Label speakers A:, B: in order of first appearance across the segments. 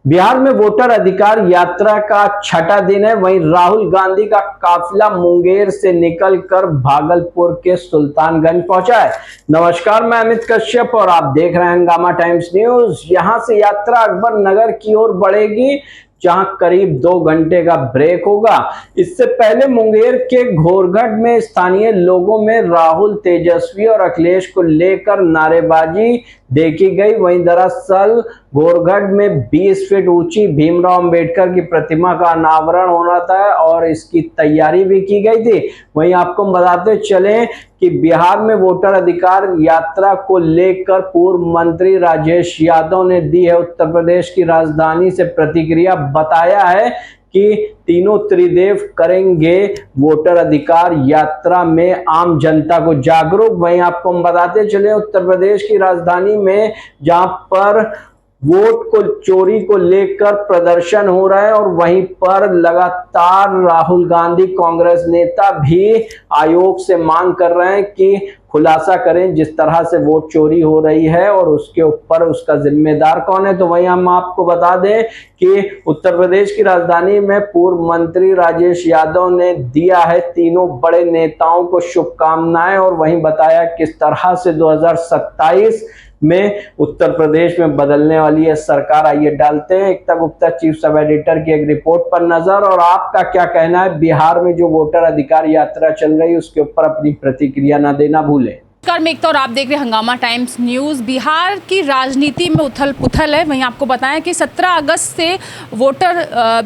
A: बिहार में वोटर अधिकार यात्रा का छठा दिन है। वहीं राहुल गांधी का काफिला मुंगेर से निकलकर भागलपुर के सुल्तानगंज पहुंचा है। नमस्कार, मैं अमित कश्यप और आप देख रहे हैं हंगामा टाइम्स न्यूज। यहां से यात्रा अकबर नगर की ओर बढ़ेगी, जहां करीब 2 घंटे का ब्रेक होगा। इससे पहले मुंगेर के घोरघट में स्थानीय लोगों में राहुल, तेजस्वी और अखिलेश को लेकर नारेबाजी देखी गई। वहीं दरअसल घोरघट में 20 फीट ऊंची भीमराव अंबेडकर की प्रतिमा का अनावरण होना था और इसकी तैयारी भी की गई थी। वहीं आपको बताते चलें कि बिहार में वोटर अधिकार यात्रा को लेकर पूर्व मंत्री राजेश यादव ने दी है उत्तर प्रदेश की राजधानी से प्रतिक्रिया। बताया है कि तीनों त्रिदेव करेंगे वोटर अधिकार यात्रा में आम जनता को जागरूक। वहीं आपको हम बताते चले उत्तर प्रदेश की राजधानी में जहां पर वोट को चोरी को लेकर प्रदर्शन हो रहा है और वहीं पर लगातार राहुल गांधी कांग्रेस नेता भी आयोग से मांग कर रहे हैं कि खुलासा करें जिस तरह से वोट चोरी हो रही है और उसके ऊपर उसका जिम्मेदार कौन है। तो वहीं हम आपको बता दें कि उत्तर प्रदेश की राजधानी में पूर्व मंत्री राजेश यादव ने दिया है तीनों बड़े नेताओं को शुभकामनाएं और वहीं बताया किस तरह से 2027 में उत्तर प्रदेश में बदलने वाली है सरकार। आइए डालते हैं एकता गुप्ता चीफ सब एडिटर की एक रिपोर्ट पर नजर। और आपका क्या कहना है, बिहार में जो वोटर अधिकार यात्रा चल रही है उसके ऊपर अपनी प्रतिक्रिया ना देना भूलें।
B: नमस्कार, मैं एकता और आप देख रहे हैं हंगामा टाइम्स न्यूज़। बिहार की राजनीति में उथल पुथल है। वहीं आपको बताएं कि 17 अगस्त से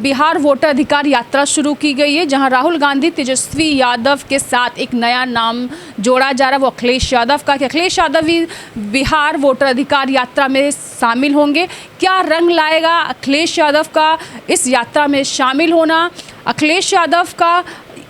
B: बिहार वोटर अधिकार यात्रा शुरू की गई है, जहां राहुल गांधी, तेजस्वी यादव के साथ एक नया नाम जोड़ा जा रहा है, वो अखिलेश यादव का। कि अखिलेश यादव भी बिहार वोटर अधिकार यात्रा में शामिल होंगे। क्या रंग लाएगा अखिलेश यादव का इस यात्रा में शामिल होना? अखिलेश यादव का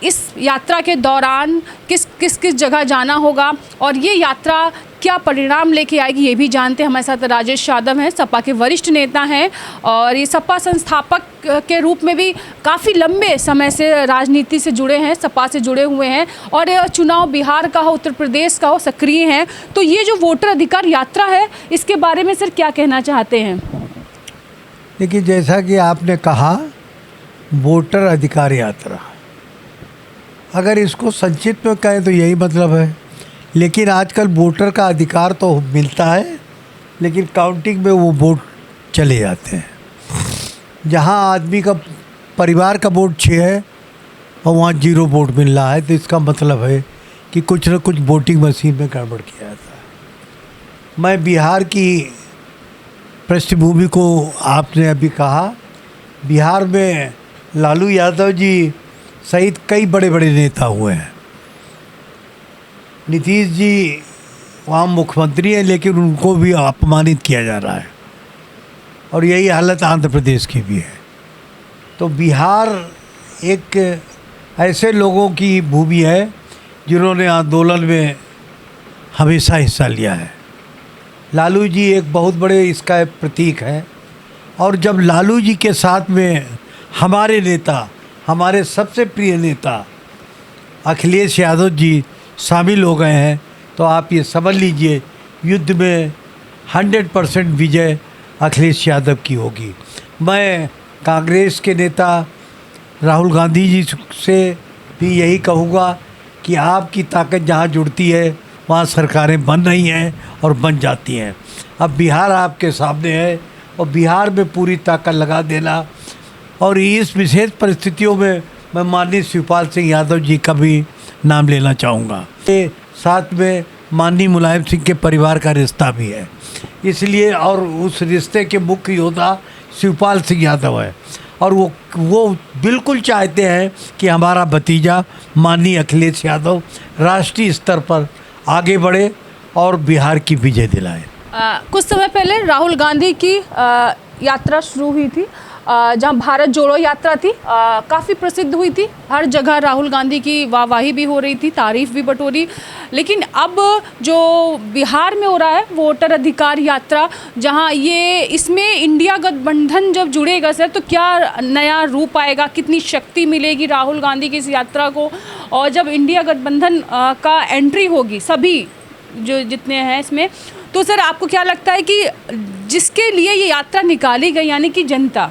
B: इस यात्रा के दौरान किस जगह जाना होगा और ये यात्रा क्या परिणाम लेके आएगी, ये भी जानते हैं। हमारे साथ राजेश यादव हैं, सपा के वरिष्ठ नेता हैं और ये सपा संस्थापक के रूप में भी काफ़ी लंबे समय से राजनीति से जुड़े हैं, सपा से जुड़े हुए हैं और चुनाव बिहार का हो, उत्तर प्रदेश का हो, सक्रिय हैं। तो ये जो वोटर अधिकार यात्रा है, इसके बारे में सर क्या कहना चाहते हैं?
C: देखिए, जैसा कि आपने कहा वोटर अधिकार यात्रा, अगर इसको संक्षिप्त में कहें तो यही मतलब है। लेकिन आजकल वोटर का अधिकार तो मिलता है, लेकिन काउंटिंग में वो वोट चले जाते हैं। जहां आदमी का परिवार का वोट 6 है और वहाँ 0 वोट मिल रहा है, तो इसका मतलब है कि कुछ न कुछ वोटिंग मशीन में गड़बड़ किया जाता है। मैं बिहार की पृष्ठभूमि को आपने अभी कहा, बिहार में लालू यादव जी सहित कई बड़े बड़े नेता हुए हैं। नीतीश जी वहाँ मुख्यमंत्री हैं, लेकिन उनको भी अपमानित किया जा रहा है और यही हालत आंध्र प्रदेश की भी है। तो बिहार एक ऐसे लोगों की भूमि है जिन्होंने आंदोलन में हमेशा हिस्सा लिया है। लालू जी एक बहुत बड़े इसका प्रतीक है और जब लालू जी के साथ में हमारे नेता, हमारे सबसे प्रिय नेता अखिलेश यादव जी शामिल हो गए हैं, तो आप ये समझ लीजिए युद्ध में 100% विजय अखिलेश यादव की होगी। मैं कांग्रेस के नेता राहुल गांधी जी से भी यही कहूँगा कि आपकी ताकत जहाँ जुड़ती है वहाँ सरकारें बन रही हैं और बन जाती हैं। अब बिहार आपके सामने है और बिहार में पूरी ताकत लगा देना। और इस विशेष परिस्थितियों में मैं माननीय शिवपाल सिंह यादव जी का भी नाम लेना चाहूँगा। ये साथ में माननीय मुलायम सिंह के परिवार का रिश्ता भी है, इसलिए और उस रिश्ते के मुख्य योद्धा शिवपाल सिंह यादव है और वो बिल्कुल चाहते हैं कि हमारा भतीजा माननीय अखिलेश यादव राष्ट्रीय स्तर पर आगे बढ़े और बिहार की विजय दिलाए।
B: कुछ समय पहले राहुल गांधी की यात्रा शुरू हुई थी, जहां भारत जोड़ो यात्रा थी, काफ़ी प्रसिद्ध हुई थी। हर जगह राहुल गांधी की वाहवाही भी हो रही थी, तारीफ भी बटोरी। लेकिन अब जो बिहार में हो रहा है वोटर अधिकार यात्रा, जहां इसमें इंडिया गठबंधन जब जुड़ेगा सर, तो क्या नया रूप आएगा, कितनी शक्ति मिलेगी राहुल गांधी की इस यात्रा को? और जब इंडिया गठबंधन का एंट्री होगी सभी जो जितने हैं इसमें, तो सर आपको क्या लगता है कि जिसके लिए ये यात्रा निकाली गई, यानी कि जनता,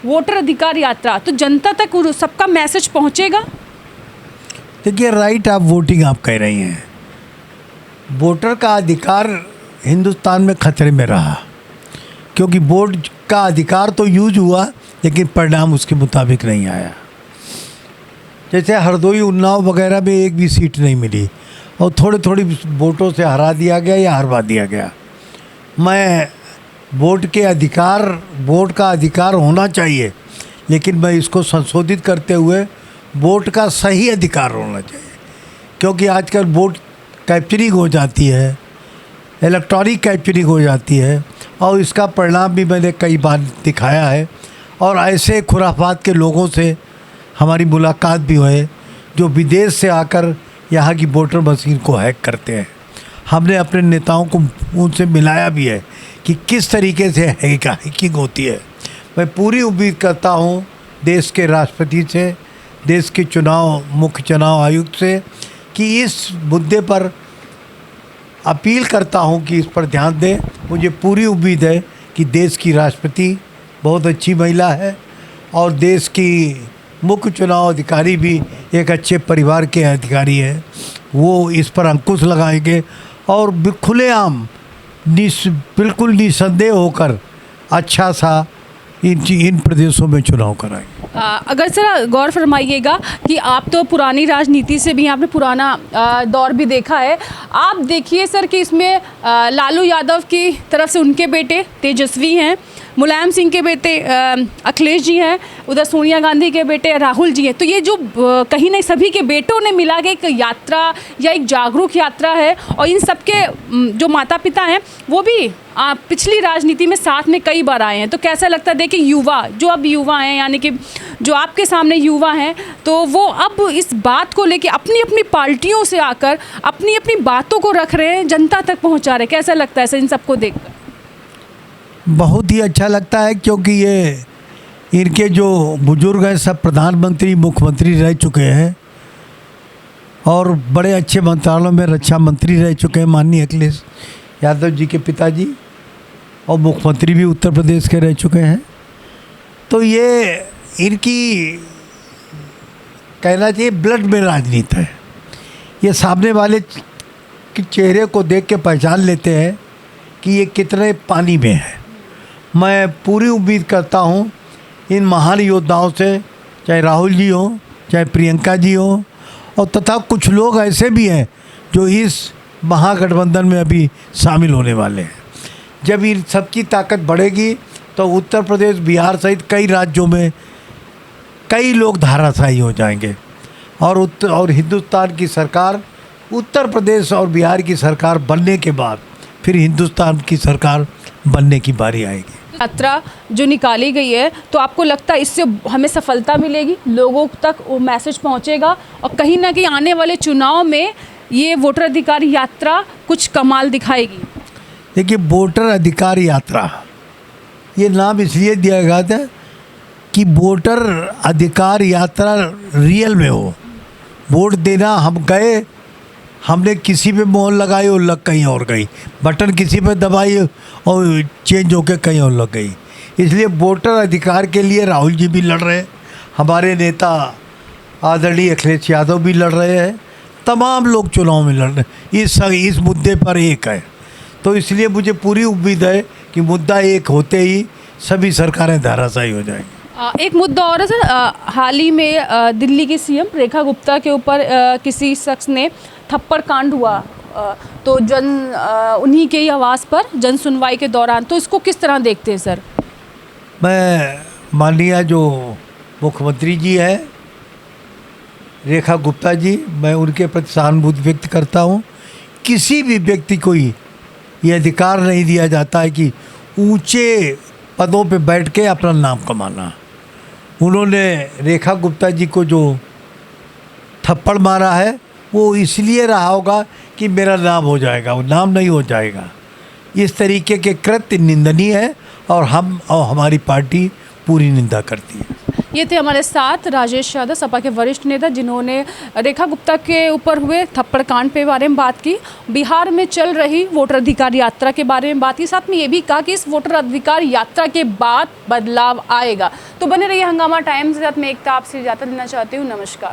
B: वोटर अधिकार यात्रा, तो जनता तक सबका मैसेज पहुंचेगा?
C: देखिए, राइट ऑफ वोटिंग आप कह रही हैं, वोटर का अधिकार हिंदुस्तान में खतरे में रहा, क्योंकि वोट का अधिकार तो यूज हुआ लेकिन परिणाम उसके मुताबिक नहीं आया। जैसे हरदोई, उन्नाव वगैरह में एक भी सीट नहीं मिली और थोड़ी थोड़ी वोटों से हरा दिया गया या हरवा दिया गया। मैं वोट का अधिकार होना चाहिए, लेकिन मैं इसको संशोधित करते हुए वोट का सही अधिकार होना चाहिए, क्योंकि आजकल वोट कैप्चरिंग हो जाती है, इलेक्ट्रॉनिक कैप्चरिंग हो जाती है, और इसका परिणाम भी मैंने कई बार दिखाया है। और ऐसे खुराफात के लोगों से हमारी मुलाकात भी है जो विदेश से आकर यहाँ की वोटर मशीन को हैक करते हैं। हमने अपने नेताओं को उनसे मिलाया भी है कि किस तरीके से हैकिंग होती है। मैं पूरी उम्मीद करता हूँ देश के राष्ट्रपति से, देश के मुख्य चुनाव आयुक्त से, कि इस मुद्दे पर अपील करता हूं कि इस पर ध्यान दें। मुझे पूरी उम्मीद है कि देश की राष्ट्रपति बहुत अच्छी महिला है और देश की मुख्य चुनाव अधिकारी भी एक अच्छे परिवार के अधिकारी हैं। वो इस पर अंकुश लगाएंगे और खुलेआम बिल्कुल निसंदेह होकर अच्छा सा इन प्रदेशों में चुनाव कराएंगे।
B: अगर सर गौर फरमाइएगा कि आप तो पुरानी राजनीति से भी, आपने पुराना दौर भी देखा है। आप देखिए सर कि इसमें लालू यादव की तरफ से उनके बेटे तेजस्वी हैं, मुलायम सिंह के बेटे अखिलेश जी हैं, उधर सोनिया गांधी के बेटे राहुल जी हैं। तो ये जो कहीं ना सभी के बेटों ने मिला के एक यात्रा या एक जागरूक यात्रा है, और इन सबके जो माता पिता हैं वो भी पिछली राजनीति में साथ में कई बार आए हैं। तो कैसा लगता है, देखिए युवा जो अब युवा हैं, यानी कि जो आपके सामने युवा हैं, तो वो अब इस बात को लेके अपनी अपनी पार्टियों से आकर अपनी अपनी बातों को रख रहे हैं, जनता तक पहुंचा रहे हैं। कैसा लगता है सर इन सबको देखकर?
C: बहुत ही अच्छा लगता है, क्योंकि ये इनके जो बुजुर्ग हैं सब प्रधानमंत्री, मुख्यमंत्री रह चुके हैं और बड़े अच्छे मंत्रालयों में रक्षा मंत्री रह चुके हैं माननीय अखिलेश यादव जी के पिताजी, और मुख्यमंत्री भी उत्तर प्रदेश के रह चुके हैं। तो ये इनकी कहना चाहिए ब्लड में राजनीति है। ये सामने वाले के चेहरे को देख के पहचान लेते हैं कि ये कितने पानी में है। मैं पूरी उम्मीद करता हूँ इन महान योद्धाओं से, चाहे राहुल जी हो, चाहे प्रियंका जी हो, और तथा कुछ लोग ऐसे भी हैं जो इस महागठबंधन में अभी शामिल होने वाले हैं। जब इन सबकी ताकत बढ़ेगी तो उत्तर प्रदेश, बिहार सहित कई राज्यों में कई लोग धाराशायी हो जाएंगे, और हिंदुस्तान की सरकार, उत्तर प्रदेश और बिहार की सरकार बनने के बाद फिर हिंदुस्तान की सरकार बनने की बारी आएगी।
B: यात्रा जो निकाली गई है, तो आपको लगता है इससे हमें सफलता मिलेगी, लोगों तक वो मैसेज पहुंचेगा, और कहीं ना कहीं आने वाले चुनाव में ये वोटर अधिकार यात्रा कुछ कमाल दिखाएगी?
C: देखिए, वोटर अधिकार यात्रा ये नाम इसलिए दिया गया था कि वोटर अधिकार यात्रा रियल में हो। वोट देना हम गए, हमने किसी पे मोहर लगाई और लग कहीं और गई, बटन किसी पे दबाई और चेंज होकर कहीं और लग गई। इसलिए वोटर अधिकार के लिए राहुल जी भी लड़ रहे हैं, हमारे नेता आदरणीय अखिलेश यादव भी लड़ रहे हैं, तमाम लोग चुनाव में लड़ रहे हैं। इस मुद्दे पर एक है, तो इसलिए मुझे पूरी उम्मीद है कि मुद्दा एक होते ही सभी सरकारें धाराशायी हो जाएंगी।
B: एक मुद्दा और है सर, हाल ही में दिल्ली की सीएम रेखा गुप्ता के ऊपर किसी शख्स ने थप्पड़ कांड हुआ, तो उन्हीं के ही आवाज़ पर जन सुनवाई के दौरान, तो इसको किस तरह देखते हैं सर?
C: मैं माननीय जो मुख्यमंत्री जी हैं रेखा गुप्ता जी, मैं उनके प्रति सहानुभूति व्यक्त करता हूँ। किसी भी व्यक्ति को ये अधिकार नहीं दिया जाता है कि ऊंचे पदों पे बैठ के अपना नाम कमाना। उन्होंने रेखा गुप्ता जी को जो थप्पड़ मारा है वो इसलिए रहा होगा कि मेरा नाम हो जाएगा, वो नाम नहीं हो जाएगा। इस तरीके के कृत्य निंदनीय है और हम और हमारी पार्टी पूरी निंदा करती है।
B: ये थे हमारे साथ राजेश यादव, सपा के वरिष्ठ नेता, जिन्होंने रेखा गुप्ता के ऊपर हुए थप्पड़ कांड के बारे में बात की, बिहार में चल रही वोटर अधिकार यात्रा के बारे में बात की, साथ में ये भी कहा कि इस वोटर अधिकार यात्रा के बाद बदलाव आएगा। तो बने रहिए हंगामा टाइम्स के साथ। मैं एकता आपसे इजाज़त लेना चाहती हूँ। नमस्कार।